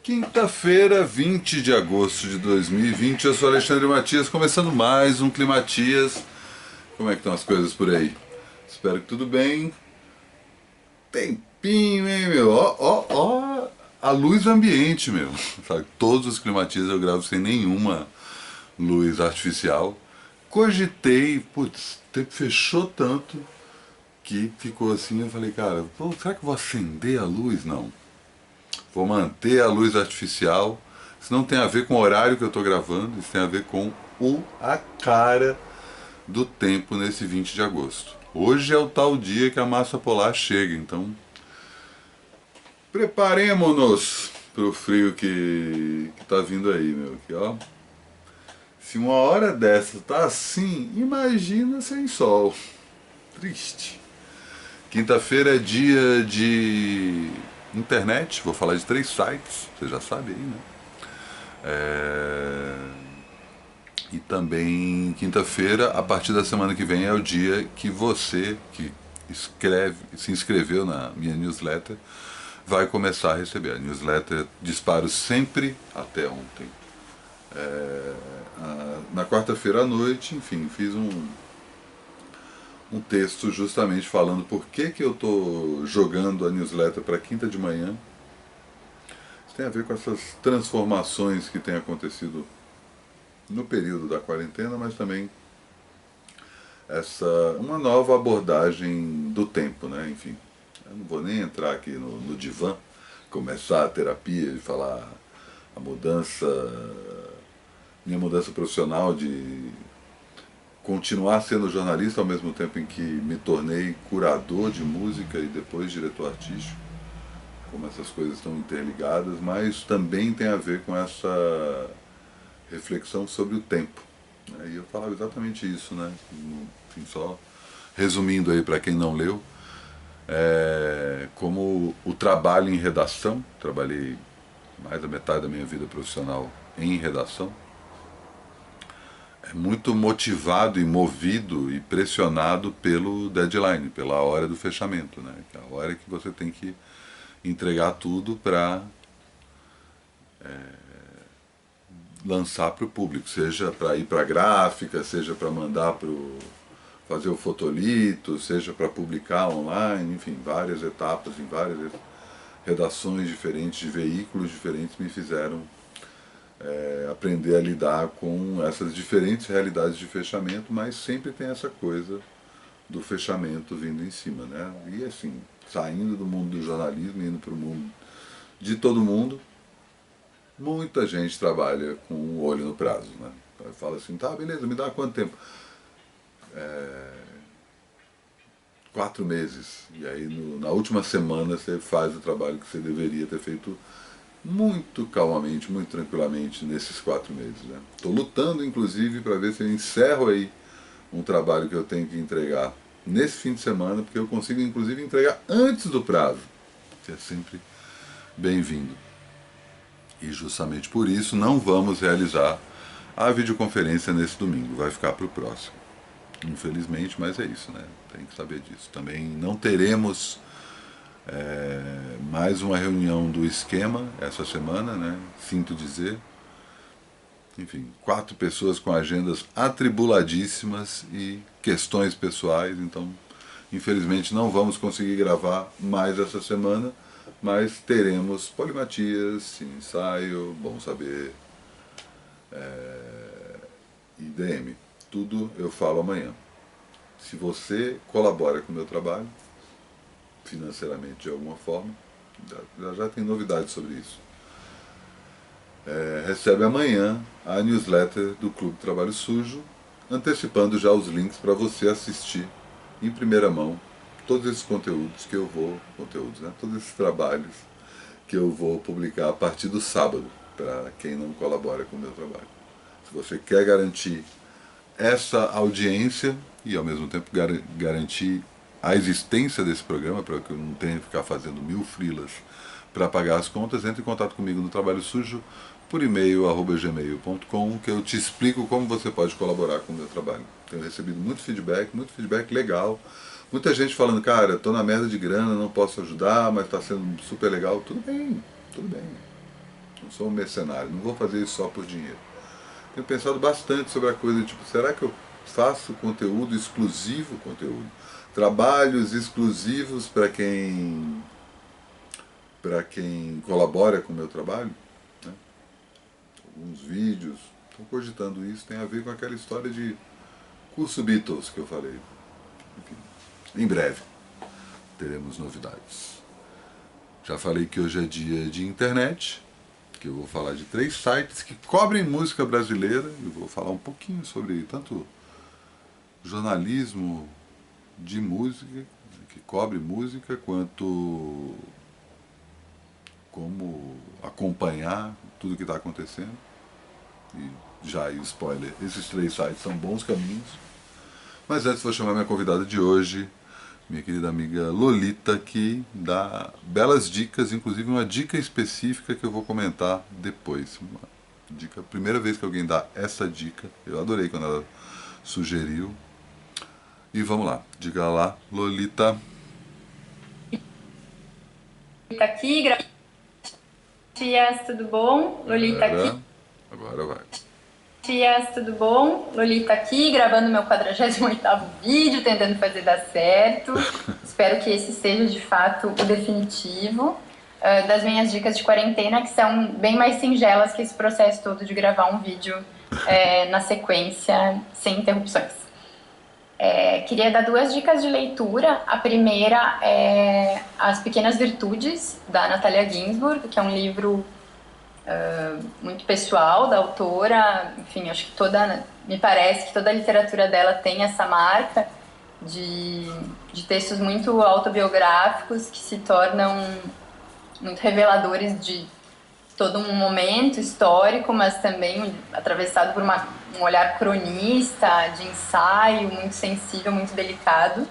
Quinta-feira, 20 de agosto de 2020, eu sou Alexandre Matias, começando mais um Climatias. Como é que estão as coisas por aí? Espero que tudo bem. Tempinho, hein, meu? Ó, a luz ambiente, meu. Sabe, todos os Climatias eu gravo sem nenhuma luz artificial. Cogitei, putz, o tempo fechou tanto que ficou assim, eu falei, cara, pô, será que eu vou acender a luz? Não. Vou manter a luz artificial. Isso não tem a ver com o horário que eu estou gravando, isso tem a ver com a cara do tempo nesse 20 de agosto. Hoje é o tal dia que a massa polar chega, então preparemos-nos para o frio que está vindo aí, meu. Aqui, ó. Se uma hora dessa tá assim, imagina sem sol. Triste. Quinta-feira é dia de internet, vou falar de 3 sites, você já sabe aí, né? E também quinta-feira, a partir da semana que vem, é o dia que você que se inscreveu na minha newsletter vai começar a receber. A newsletter disparo sempre até ontem. Na quarta-feira à noite, enfim, fiz um texto justamente falando por que eu estou jogando a newsletter para quinta de manhã. Isso tem a ver com essas transformações que têm acontecido no período da quarentena, mas também uma nova abordagem do tempo, né? Enfim, eu não vou nem entrar aqui no divã, começar a terapia e falar a minha mudança profissional de continuar sendo jornalista ao mesmo tempo em que me tornei curador de música e depois diretor artístico, como essas coisas estão interligadas, mas também tem a ver com essa reflexão sobre o tempo. E eu falava exatamente isso, né? Enfim, só resumindo aí para quem não leu, como o trabalho em redação, trabalhei mais da metade da minha vida profissional em redação, é muito motivado e movido e pressionado pelo deadline, pela hora do fechamento, né? Que é a hora que você tem que entregar tudo para lançar para o público, seja para ir para a gráfica, seja para mandar para fazer o fotolito, seja para publicar online, enfim, várias etapas em várias redações diferentes de veículos diferentes me fizeram aprender a lidar com essas diferentes realidades de fechamento, mas sempre tem essa coisa do fechamento vindo em cima, né? E assim, saindo do mundo do jornalismo, indo para o mundo de todo mundo, muita gente trabalha com o olho no prazo, né? Fala assim, tá, beleza, me dá quanto tempo? 4 meses. E aí na última semana você faz o trabalho que você deveria ter feito muito calmamente, muito tranquilamente nesses 4 meses. Né? Estou lutando, inclusive, para ver se eu encerro aí um trabalho que eu tenho que entregar nesse fim de semana, porque eu consigo, inclusive, entregar antes do prazo, que é sempre bem-vindo. E justamente por isso não vamos realizar a videoconferência nesse domingo, vai ficar para o próximo. Infelizmente, mas é isso, né? Tem que saber disso. Também não teremos mais uma reunião do esquema essa semana, né? Sinto dizer. Enfim, 4 pessoas com agendas atribuladíssimas e questões pessoais, então infelizmente não vamos conseguir gravar mais essa semana, mas teremos Polimatias, ensaio, Bom Saber e DM. Tudo eu falo amanhã. Se você colabora com o meu trabalho, financeiramente de alguma forma, já tem novidades sobre isso. Recebe amanhã a newsletter do Clube Trabalho Sujo, antecipando já os links para você assistir em primeira mão todos esses conteúdos que eu vou, todos esses trabalhos que eu vou publicar a partir do sábado, para quem não colabora com o meu trabalho. Se você quer garantir essa audiência e ao mesmo tempo garantir a existência desse programa, para que eu não tenha que ficar fazendo 1000 freelas para pagar as contas, entre em contato comigo no Trabalho Sujo por e-mail @gmail.com, que eu te explico como você pode colaborar com o meu trabalho. Tenho recebido muito feedback legal, muita gente falando, cara, estou na merda de grana, não posso ajudar, mas está sendo super legal. Tudo bem, tudo bem. Não sou um mercenário, não vou fazer isso só por dinheiro. Tenho pensado bastante sobre a coisa, tipo, será que eu faço conteúdo exclusivo, trabalhos exclusivos para quem colabora com o meu trabalho, né? Alguns vídeos, estou cogitando isso, tem a ver com aquela história de curso Beatles que eu falei. Enfim, em breve teremos novidades. Já falei que hoje é dia de internet, que eu vou falar de 3 sites que cobrem música brasileira, e vou falar um pouquinho sobre tanto jornalismo de música, que cobre música, quanto como acompanhar tudo que está acontecendo. E já aí, spoiler, esses 3 sites são bons caminhos. Mas antes vou chamar minha convidada de hoje, minha querida amiga Lolita, que dá belas dicas, inclusive uma dica específica que eu vou comentar depois. Uma dica, primeira vez que alguém dá essa dica, eu adorei quando ela sugeriu. E vamos lá, diga lá, Lolita. Lolita aqui, Gracias, tudo bom? Lolita aqui. Agora vai. Gracias, tudo bom? Lolita aqui, gravando meu 48º vídeo, tentando fazer dar certo. Espero que esse seja de fato o definitivo das minhas dicas de quarentena, que são bem mais singelas que esse processo todo de gravar um vídeo na sequência, sem interrupções. Queria dar 2 dicas de leitura. A primeira é As Pequenas Virtudes, da Natalia Ginzburg, que é um livro muito pessoal da autora. Enfim, acho que me parece que toda a literatura dela tem essa marca de textos muito autobiográficos que se tornam muito reveladores de todo um momento histórico, mas também atravessado por um olhar cronista, de ensaio, muito sensível, muito delicado.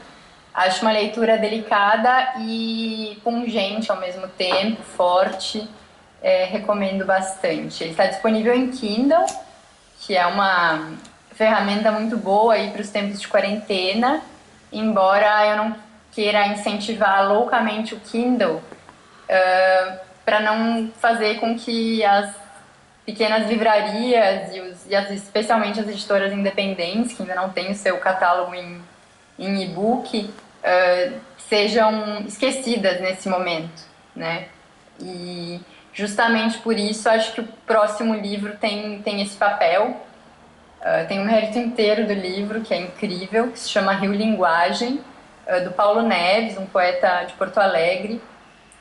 Acho uma leitura delicada e pungente ao mesmo tempo, forte. Recomendo bastante. Ele está disponível em Kindle, que é uma ferramenta muito boa aí para os tempos de quarentena, embora eu não queira incentivar loucamente o Kindle, para não fazer com que as pequenas livrarias especialmente as editoras independentes, que ainda não têm o seu catálogo em e-book, sejam esquecidas nesse momento, né? E justamente por isso acho que o próximo livro tem esse papel. Tem um mérito inteiro do livro, que é incrível, que se chama Rio Linguagem, do Paulo Neves, um poeta de Porto Alegre.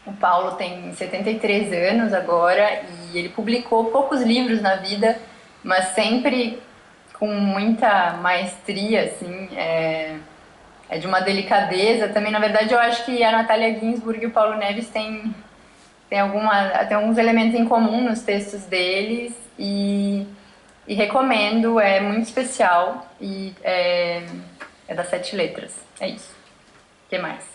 O Paulo tem 73 anos agora e ele publicou poucos livros na vida, mas sempre com muita maestria, assim, é de uma delicadeza. Também, na verdade, eu acho que a Natalia Ginzburg e o Paulo Neves têm alguns elementos em comum nos textos deles e recomendo, é muito especial e é das 7 letras. É isso. O que mais?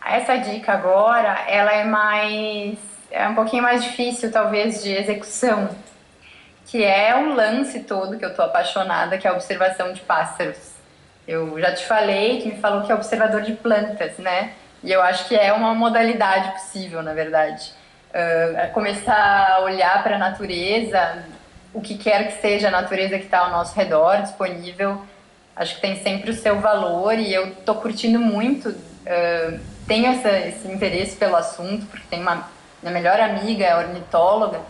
Essa dica agora, ela é um pouquinho mais difícil, talvez, de execução, que é um lance todo que eu tô apaixonada, que é a observação de pássaros. Eu já te falei, que me falou que é observador de plantas, né? E eu acho que é uma modalidade possível, na verdade. Começar a olhar para a natureza, o que quer que seja a natureza que está ao nosso redor, disponível, acho que tem sempre o seu valor e eu tô curtindo muito. Tenho esse interesse pelo assunto, porque tem minha melhor amiga, é ornitóloga,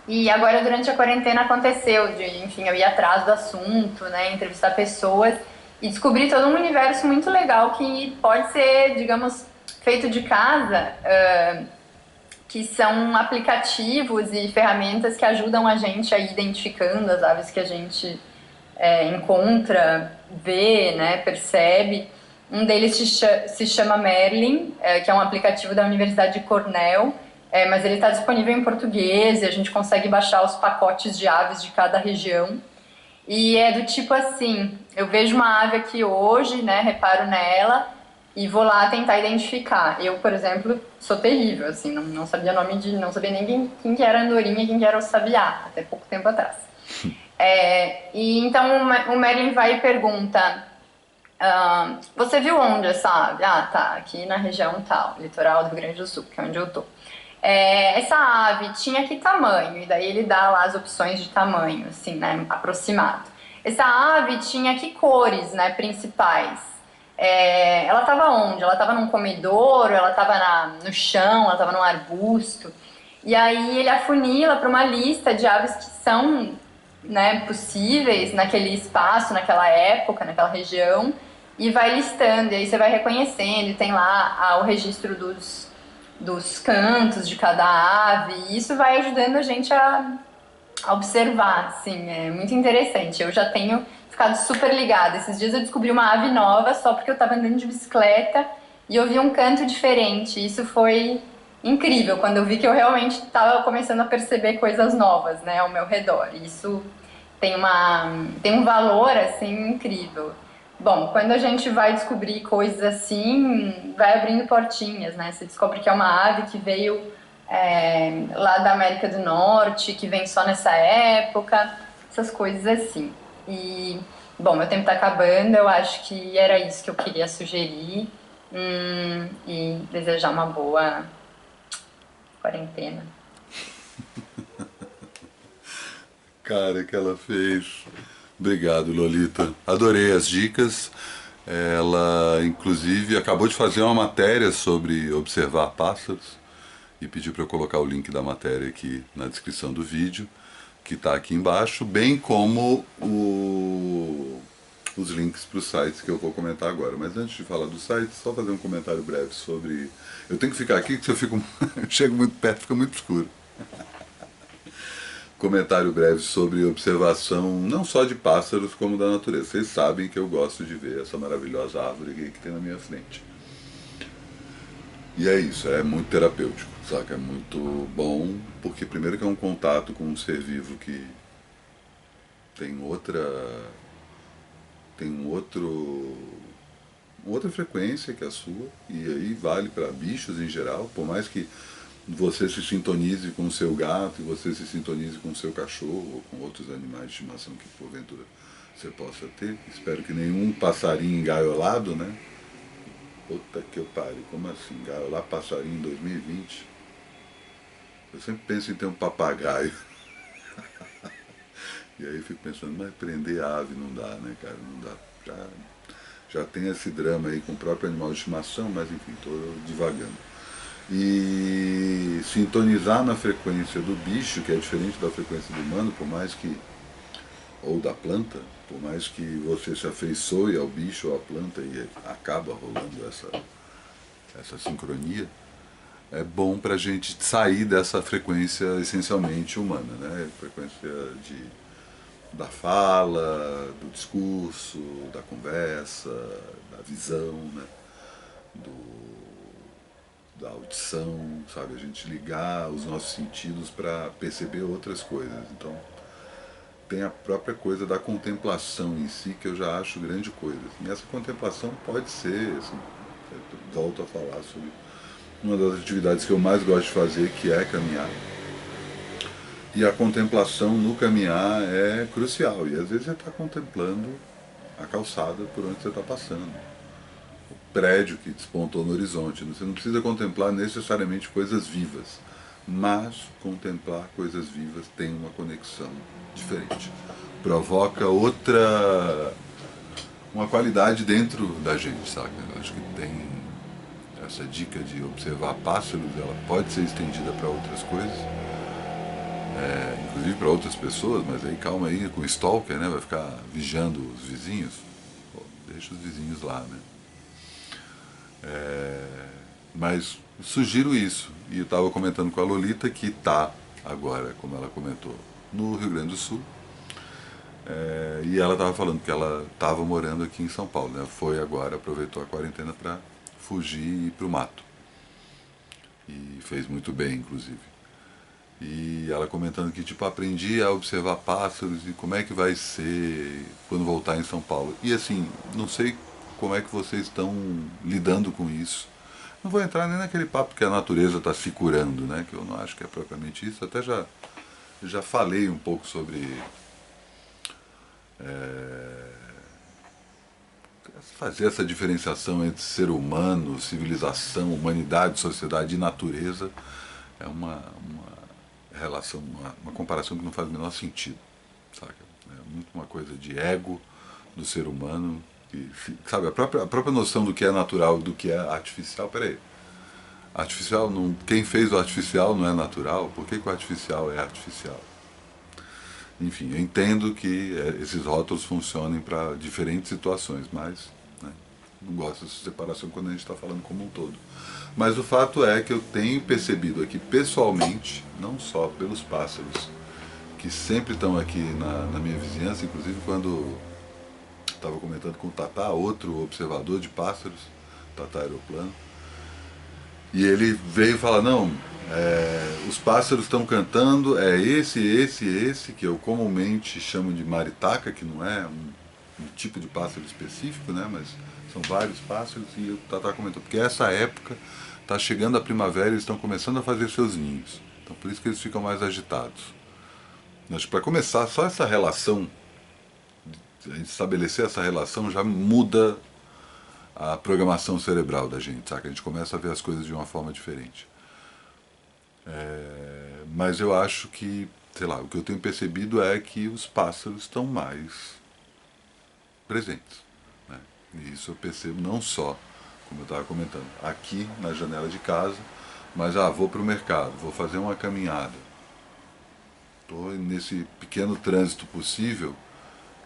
e agora durante a quarentena aconteceu enfim, eu ir atrás do assunto, né, entrevistar pessoas e descobrir todo um universo muito legal que pode ser, digamos, feito de casa, que são aplicativos e ferramentas que ajudam a gente a ir identificando as aves que a gente encontra, vê, né, percebe. Um deles se chama Merlin, que é um aplicativo da Universidade de Cornell, mas ele está disponível em português e a gente consegue baixar os pacotes de aves de cada região. E é do tipo assim, eu vejo uma ave aqui hoje, né, reparo nela e vou lá tentar identificar. Eu, por exemplo, sou terrível, assim, não sabia não sabia nem quem que era a andorinha e quem que era o sabiá, até pouco tempo atrás. E então o Merlin vai e pergunta: você viu onde essa ave? Ah, tá, aqui na região tal, litoral do Rio Grande do Sul, que é onde eu tô. Essa ave tinha que tamanho? E daí ele dá lá as opções de tamanho, assim, né, aproximado. Essa ave tinha que cores, né, principais? Ela estava onde? Ela estava num comedouro, ela estava no chão, ela estava num arbusto. E aí ele afunila para uma lista de aves que são, né, possíveis naquele espaço, naquela época, naquela região, e vai listando. E aí você vai reconhecendo, e tem lá o registro dos cantos de cada ave, e isso vai ajudando a gente a observar, assim, é muito interessante. Eu já tenho ficado super ligada. Esses dias eu descobri uma ave nova só porque eu estava andando de bicicleta e eu vi um canto diferente. Isso foi incrível, quando eu vi que eu realmente estava começando a perceber coisas novas, né, ao meu redor. Isso tem um valor, assim, incrível. Bom, quando a gente vai descobrir coisas assim, vai abrindo portinhas, né? Você descobre que é uma ave que veio lá da América do Norte, que vem só nessa época, essas coisas assim. E, bom, meu tempo está acabando, eu acho que era isso que eu queria sugerir e desejar uma boa quarentena. Cara, que ela fez. Obrigado, Lolita. Adorei as dicas. Ela, inclusive, acabou de fazer uma matéria sobre observar pássaros e pediu para eu colocar o link da matéria aqui na descrição do vídeo, que está aqui embaixo, bem como os links para os sites que eu vou comentar agora. Mas antes de falar dos sites, só fazer um comentário breve sobre... Eu tenho que ficar aqui, porque se eu fico... eu chego muito perto, fica muito escuro. Comentário breve sobre observação, não só de pássaros, como da natureza. Vocês sabem que eu gosto de ver essa maravilhosa árvore que tem na minha frente. E é isso, é muito terapêutico, saca? É muito bom, porque primeiro que é um contato com um ser vivo que tem tem outra frequência que a sua, e aí vale para bichos em geral, por mais que você se sintonize com o seu gato, e você se sintonize com o seu cachorro, ou com outros animais de estimação que porventura você possa ter. Espero que nenhum passarinho engaiolado, né? Puta que eu pare, como assim? Gaiolar passarinho em 2020? Eu sempre penso em ter um papagaio. E aí fico pensando, mas prender a ave não dá, né, cara? Não dá. Já tem esse drama aí com o próprio animal de estimação, mas enfim, estou divagando. E sintonizar na frequência do bicho, que é diferente da frequência do humano, por mais que, ou da planta, por mais que você se afeiçoe ao bicho ou à planta e acaba rolando essa sincronia, é bom para a gente sair dessa frequência essencialmente humana, né? Frequência da fala, do discurso, da conversa, da visão, né? Da audição, sabe? A gente ligar os nossos sentidos para perceber outras coisas. Então, tem a própria coisa da contemplação em si, que eu já acho grande coisa. E essa contemplação pode ser, assim, eu volto a falar sobre uma das atividades que eu mais gosto de fazer, que é caminhar. E a contemplação no caminhar é crucial. E às vezes você está contemplando a calçada por onde você está passando, o prédio que despontou no horizonte. Você não precisa contemplar necessariamente coisas vivas, mas contemplar coisas vivas tem uma conexão diferente. Provoca uma qualidade dentro da gente, sabe? Eu acho que tem essa dica de observar pássaros, ela pode ser estendida para outras coisas, inclusive para outras pessoas, mas aí calma aí com o stalker, né? Vai ficar vigiando os vizinhos. Pô, deixa os vizinhos lá, né? Mas sugiro isso. E eu estava comentando com a Lolita que está agora, como ela comentou, no Rio Grande do Sul. E ela estava falando que ela estava morando aqui em São Paulo, né? Foi agora, aproveitou a quarentena para fugir e ir para o mato. E fez muito bem, inclusive. E ela comentando que, tipo, aprendi a observar pássaros e como é que vai ser quando voltar em São Paulo. E assim, não sei como é que vocês estão lidando com isso. Não vou entrar nem naquele papo que a natureza está se curando, né? Que eu não acho que é propriamente isso. Até já falei um pouco sobre fazer essa diferenciação entre ser humano, civilização, humanidade, sociedade e natureza. É uma relação, uma comparação que não faz o menor sentido, saca? É muito uma coisa de ego do ser humano, e, sabe, a própria noção do que é natural e do que é artificial. Peraí, artificial não, quem fez o artificial não é natural? Por que o artificial é artificial? Enfim, eu entendo que esses rótulos funcionem para diferentes situações, mas, né, não gosto dessa separação quando a gente está falando como um todo. Mas o fato é que eu tenho percebido aqui pessoalmente, não só pelos pássaros, que sempre estão aqui na minha vizinhança, inclusive quando estava comentando com o Tatá, outro observador de pássaros, Tatá Aeroplano, e ele veio falar, não, os pássaros estão cantando, é esse, que eu comumente chamo de maritaca, que não é um tipo de pássaro específico, né, mas são vários pássaros, e o Tatá comentou, porque essa época está chegando a primavera e eles estão começando a fazer seus ninhos. Então por isso que eles ficam mais agitados. Mas para começar, só essa relação, a gente estabelecer essa relação já muda a programação cerebral da gente, sabe? A gente começa a ver as coisas de uma forma diferente. Mas eu acho que, sei lá, o que eu tenho percebido é que os pássaros estão mais presentes, né? E isso eu percebo não só, como eu estava comentando, aqui na janela de casa, mas vou para o mercado, vou fazer uma caminhada. Estou nesse pequeno trânsito possível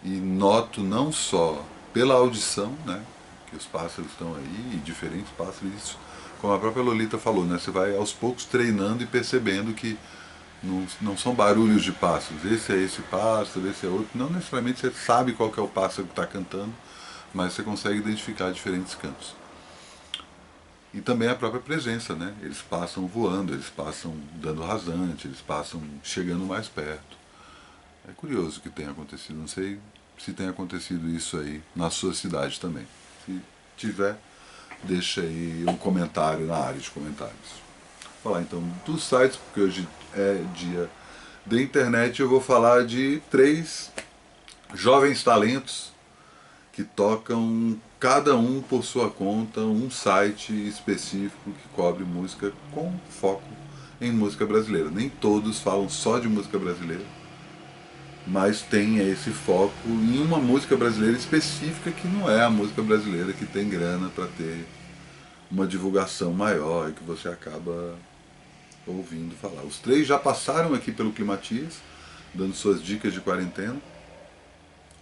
e noto não só pela audição, né, que os pássaros estão aí, e diferentes pássaros, isso, como a própria Lolita falou, né, você vai aos poucos treinando e percebendo que não são barulhos de pássaros, esse é esse pássaro, esse é outro, não necessariamente você sabe qual que é o pássaro que está cantando, mas você consegue identificar diferentes cantos. E também a própria presença, né? Eles passam voando, eles passam dando rasante, eles passam chegando mais perto. É curioso que tenha acontecido, não sei se tem acontecido isso aí na sua cidade também. Se tiver, deixa aí um comentário na área de comentários. Vou falar então dos sites, porque hoje é dia da internet, eu vou falar de 3 jovens talentos que tocam cada um por sua conta um site específico que cobre música com foco em música brasileira. Nem todos falam só de música brasileira, mas tem esse foco em uma música brasileira específica que não é a música brasileira que tem grana para ter uma divulgação maior e que você acaba ouvindo falar. Os 3 já passaram aqui pelo Climatias, dando suas dicas de quarentena.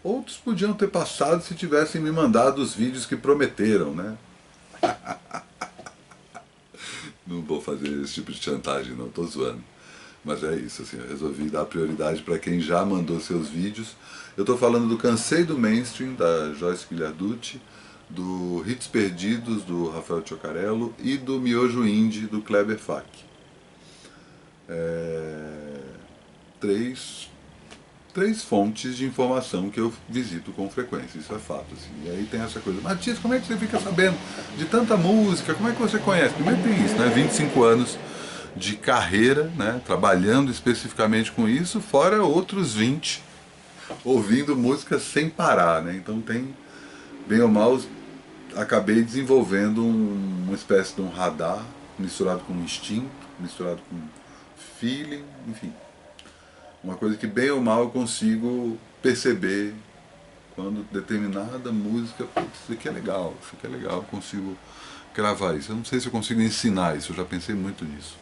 Outros podiam ter passado se tivessem me mandado os vídeos que prometeram, né? Não vou fazer esse tipo de chantagem, não, tô zoando. Mas é isso, assim, eu resolvi dar prioridade para quem já mandou seus vídeos. Eu tô falando do Cansei do Mainstream, da Joyce Guilharducci, do Hits Perdidos, do Rafael Tiocarello, e do Miojo Indie, do Kleber Fak. 3 fontes de informação que eu visito com frequência, isso é fato. Assim. E aí tem essa coisa, Matias, como é que você fica sabendo de tanta música? Como é que você conhece? Primeiro tem isso, né? 25 anos de carreira, né? Trabalhando especificamente com isso, fora outros 20 ouvindo música sem parar, né? Então tem, bem ou mal, acabei desenvolvendo uma espécie de um radar misturado com instinto, misturado com feeling, enfim. Uma coisa que bem ou mal eu consigo perceber quando determinada música, putz, isso aqui é legal, eu consigo gravar isso. Eu não sei se eu consigo ensinar isso, eu já pensei muito nisso.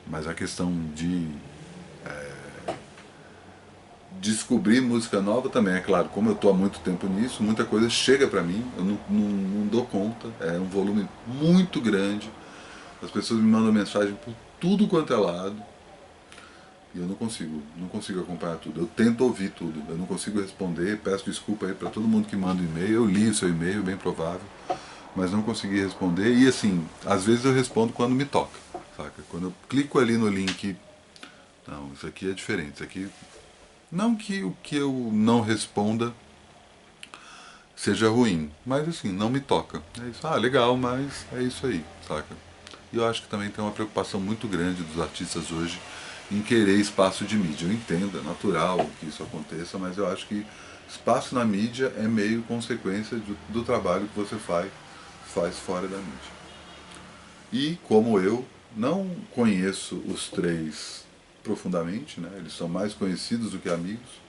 Mas a questão de descobrir música nova também, é claro, como eu estou há muito tempo nisso, muita coisa chega para mim, eu não dou conta, é um volume muito grande, as pessoas me mandam mensagem por tudo quanto é lado, e eu não consigo acompanhar tudo. Eu tento ouvir tudo, eu não consigo responder, peço desculpa aí para todo mundo que manda e-mail, eu li o seu e-mail, bem provável, mas não consegui responder, e assim, às vezes eu respondo quando me toca, saca? Quando eu clico ali no link, não, isso aqui é diferente, isso aqui... Não que o que eu não responda seja ruim, mas assim, não me toca. É isso, legal, mas é isso aí, saca? E eu acho que também tem uma preocupação muito grande dos artistas hoje em querer espaço de mídia. Eu entendo, é natural que isso aconteça, mas eu acho que espaço na mídia é meio consequência do trabalho que você faz fora da mídia. E como eu, Não conheço os três profundamente, né? Eles são mais conhecidos do que amigos,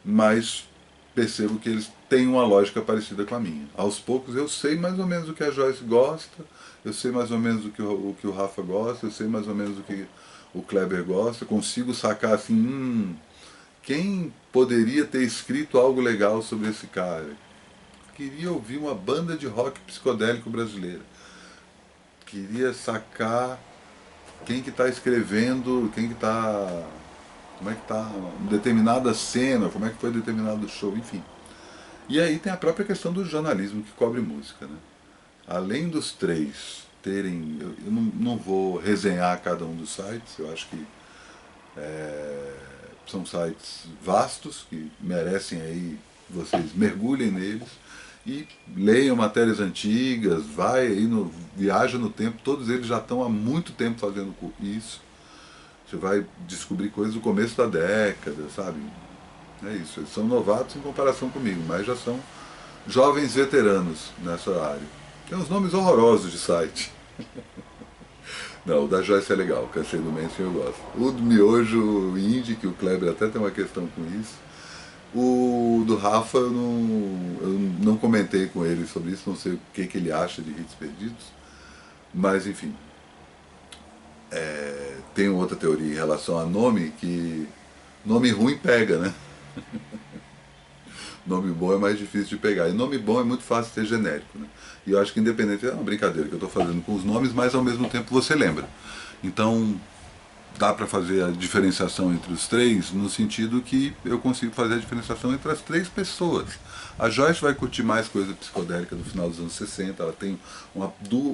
mas percebo que eles têm uma lógica parecida com a minha. Aos poucos eu sei mais ou menos o que a Joyce gosta, eu sei mais ou menos o que o Rafa gosta, eu sei mais ou menos o que o Kleber gosta, consigo sacar assim, quem poderia ter escrito algo legal sobre esse cara? Queria ouvir uma banda de rock psicodélico brasileira. Queria sacar quem que está escrevendo, quem que está, como é que está determinada cena, como é que foi determinado show, enfim. E aí tem a própria questão do jornalismo que cobre música, né? Além dos três terem, eu não vou resenhar cada um dos sites, eu acho que são sites vastos que merecem aí vocês mergulhem neles e leiam matérias antigas, vai aí no viaja no tempo, todos eles já estão há muito tempo fazendo isso. Você vai descobrir coisas do começo da década, sabe? É isso, eles são novatos em comparação comigo, mas já são jovens veteranos nessa área. Tem uns nomes horrorosos de site. Não, o da Joyce é legal, Cansei do Mansion eu gosto. O do Miojo Indie, que o Kleber até tem uma questão com isso. O do Rafa eu não comentei com ele sobre isso, não sei o que ele acha de Hits Perdidos. Mas enfim, tem outra teoria em relação a nome, que nome ruim pega, né? Nome bom é mais difícil de pegar. E nome bom é muito fácil de ser genérico, né? E eu acho que independente é uma brincadeira que eu estou fazendo com os nomes, mas ao mesmo tempo você lembra. Então dá para fazer a diferenciação entre os três no sentido que eu consigo fazer a diferenciação entre as três pessoas. A Joyce vai curtir mais coisa psicodélica do final dos anos 60, ela tem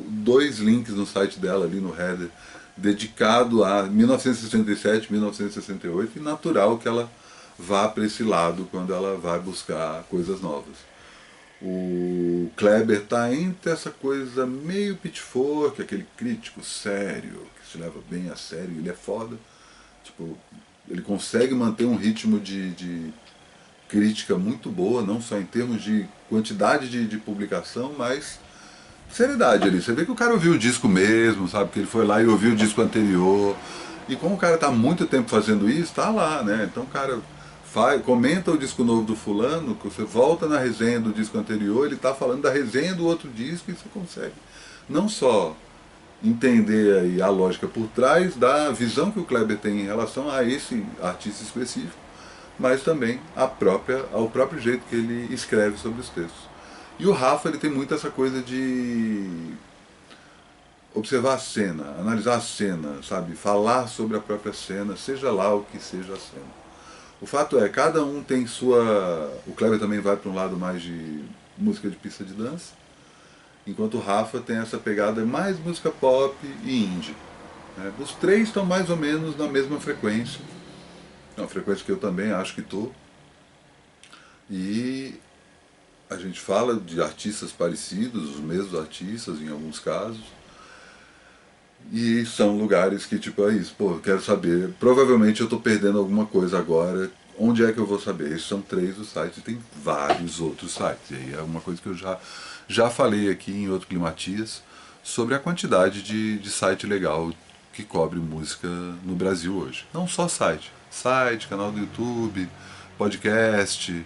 dois links no site dela ali no header dedicado a 1967, 1968 e natural que ela vá para esse lado quando ela vai buscar coisas novas. O Kleber está entre essa coisa meio pitchfork, aquele crítico sério, que se leva bem a sério, ele é foda. Tipo, ele consegue manter um ritmo de crítica muito boa, não só em termos de quantidade de publicação, mas seriedade ali. Você vê que o cara ouviu o disco mesmo, sabe? Que ele foi lá e ouviu o disco anterior. E como o cara está há muito tempo fazendo isso, está lá, né? Então o cara comenta o disco novo do fulano, que você volta na resenha do disco anterior, ele está falando da resenha do outro disco e você consegue não só entender aí a lógica por trás da visão que o Kleber tem em relação a esse artista específico, mas também ao próprio jeito que ele escreve sobre os textos. E o Rafa ele tem muito essa coisa de observar a cena, analisar a cena, sabe? Falar sobre a própria cena, seja lá o que seja a cena. O fato é, cada um tem sua. O Kleber também vai para um lado mais de música de pista de dança, enquanto o Rafa tem essa pegada mais música pop e indie. Né? Os três estão mais ou menos na mesma frequência, uma frequência que eu também acho que estou. E a gente fala de artistas parecidos, os mesmos artistas em alguns casos. E são lugares que, tipo, é isso, pô, eu quero saber. Provavelmente eu estou perdendo alguma coisa agora. Onde é que eu vou saber? Esses são três dos sites e tem vários outros sites. E aí é uma coisa que eu já falei aqui em outro Climatias sobre a quantidade de site legal que cobre música no Brasil hoje. Não só site, canal do YouTube, podcast,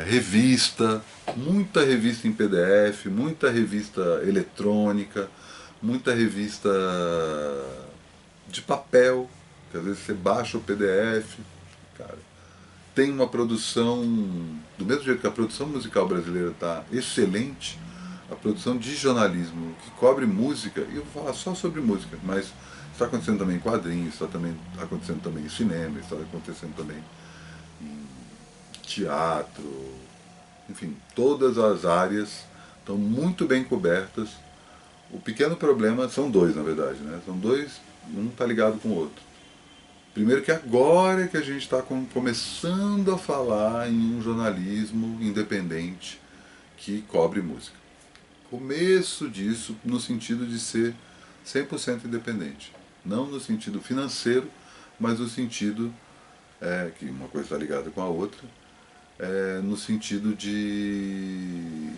revista, muita revista em PDF, muita revista eletrônica, muita revista de papel, que às vezes você baixa o PDF, cara. Tem uma produção, do mesmo jeito que a produção musical brasileira está excelente, a produção de jornalismo que cobre música, e eu vou falar só sobre música, mas está acontecendo também em quadrinhos, está acontecendo também em cinema, está acontecendo também em teatro, enfim, todas as áreas estão muito bem cobertas. O pequeno problema são dois, na verdade, né? São dois, um está ligado com o outro. Primeiro que agora que a gente está começando a falar em um jornalismo independente que cobre música. Começo disso no sentido de ser 100% independente. Não no sentido financeiro, mas no sentido, que uma coisa está ligada com a outra, no sentido de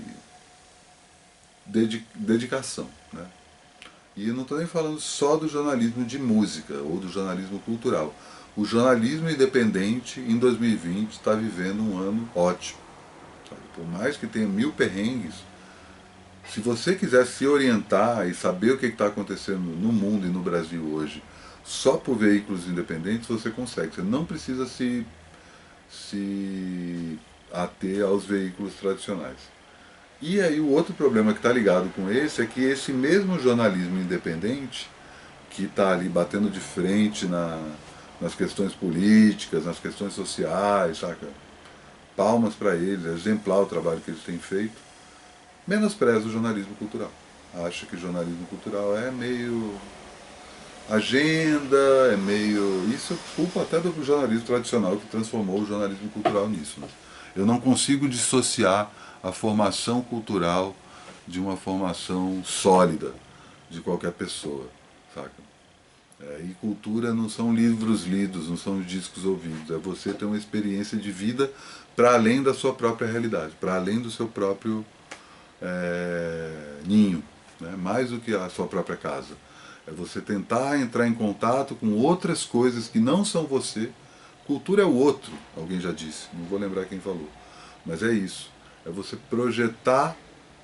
dedicação. Né? E eu não estou nem falando só do jornalismo de música ou do jornalismo cultural. O jornalismo independente em 2020 está vivendo um ano ótimo. Sabe? Por mais que tenha 1000 perrengues, se você quiser se orientar e saber o que está acontecendo no mundo e no Brasil hoje, só por veículos independentes você consegue. Você não precisa se ater aos veículos tradicionais. E aí o outro problema que está ligado com esse é que esse mesmo jornalismo independente, que está ali batendo de frente nas questões políticas, nas questões sociais, saca? Palmas para eles, é exemplar o trabalho que eles têm feito, menospreza o jornalismo cultural. Acha que o jornalismo cultural é meio agenda, é meio... Isso é culpa até do jornalismo tradicional que transformou o jornalismo cultural nisso. Né? Eu não consigo dissociar a formação cultural de uma formação sólida de qualquer pessoa, saca? E cultura não são livros lidos, não são discos ouvidos, é você ter uma experiência de vida para além da sua própria realidade, para além do seu próprio ninho, né? Mais do que a sua própria casa. É você tentar entrar em contato com outras coisas que não são você. Cultura é o outro, alguém já disse, não vou lembrar quem falou, mas é isso. É você projetar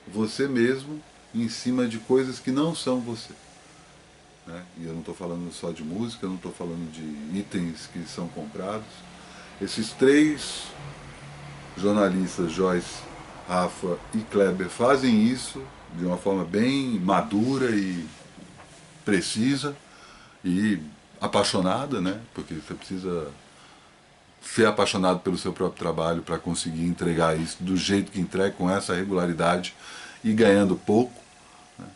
você mesmo em cima de coisas que não são você. Né? E eu não estou falando só de música, eu não estou falando de itens que são comprados. Esses 3 jornalistas, Joyce, Rafa e Kleber, fazem isso de uma forma bem madura e precisa e apaixonada, né? Porque você precisa ser apaixonado pelo seu próprio trabalho para conseguir entregar isso do jeito que entrega, com essa regularidade e ganhando pouco, né?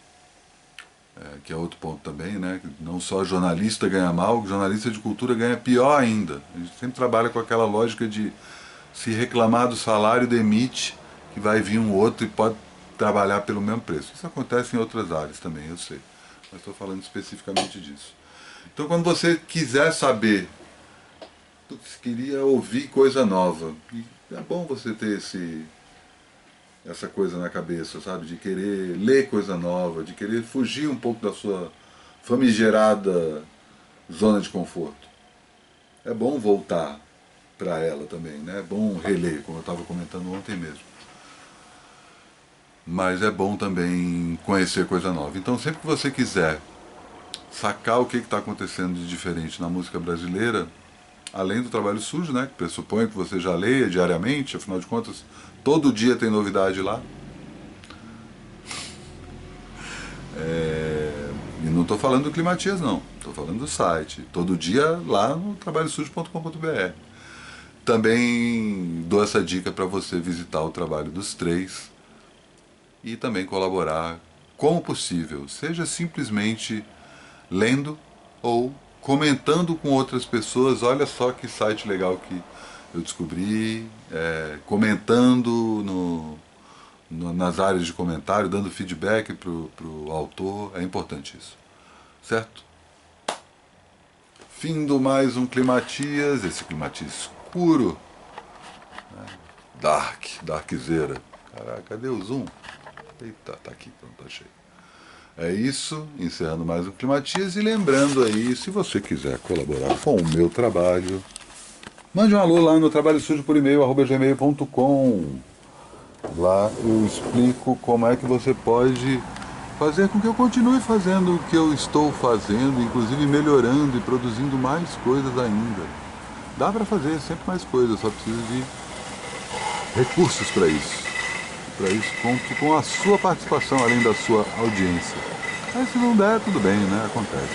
Que é outro ponto também, né? Não só jornalista ganha mal, jornalista de cultura ganha pior ainda. A gente sempre trabalha com aquela lógica de se reclamar do salário, demite, que vai vir um outro e pode trabalhar pelo mesmo preço. Isso acontece em outras áreas também, eu sei, mas estou falando especificamente disso. Então, quando você quiser saber, você queria ouvir coisa nova, e é bom você ter essa coisa na cabeça, sabe? De querer ler coisa nova, de querer fugir um pouco da sua famigerada zona de conforto. É bom voltar para ela também, né? É bom reler, como eu estava comentando ontem mesmo. Mas é bom também conhecer coisa nova. Então, sempre que você quiser sacar o que está acontecendo de diferente na música brasileira, além do trabalho sujo, né, que pressupõe que você já leia diariamente, afinal de contas, todo dia tem novidade lá. E não estou falando do Climatias, não. Estou falando do site. Todo dia lá no trabalhosujo.com.br. Também dou essa dica para você visitar o trabalho dos 3 e também colaborar como possível, seja simplesmente lendo ou comentando com outras pessoas. Olha só que site legal que eu descobri, comentando nas áreas de comentário, dando feedback pro autor, é importante isso, certo? Fim do mais um Climatias, esse Climatias escuro, né? Darkzeira. Caraca, cadê o zoom? Eita, tá aqui, pronto, achei. É isso, encerrando mais um Climatias e lembrando aí, se você quiser colaborar com o meu trabalho, mande um alô lá no trabalhosujo por e-mail, @gmail.com. Lá eu explico como é que você pode fazer com que eu continue fazendo o que eu estou fazendo, inclusive melhorando e produzindo mais coisas ainda. Dá para fazer sempre mais coisas, só precisa de recursos para isso. Para isso conto com a sua participação, além da sua audiência. Mas se não der, tudo bem, né? Acontece.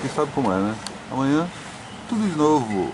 E sabe como é, né? Amanhã, tudo de novo.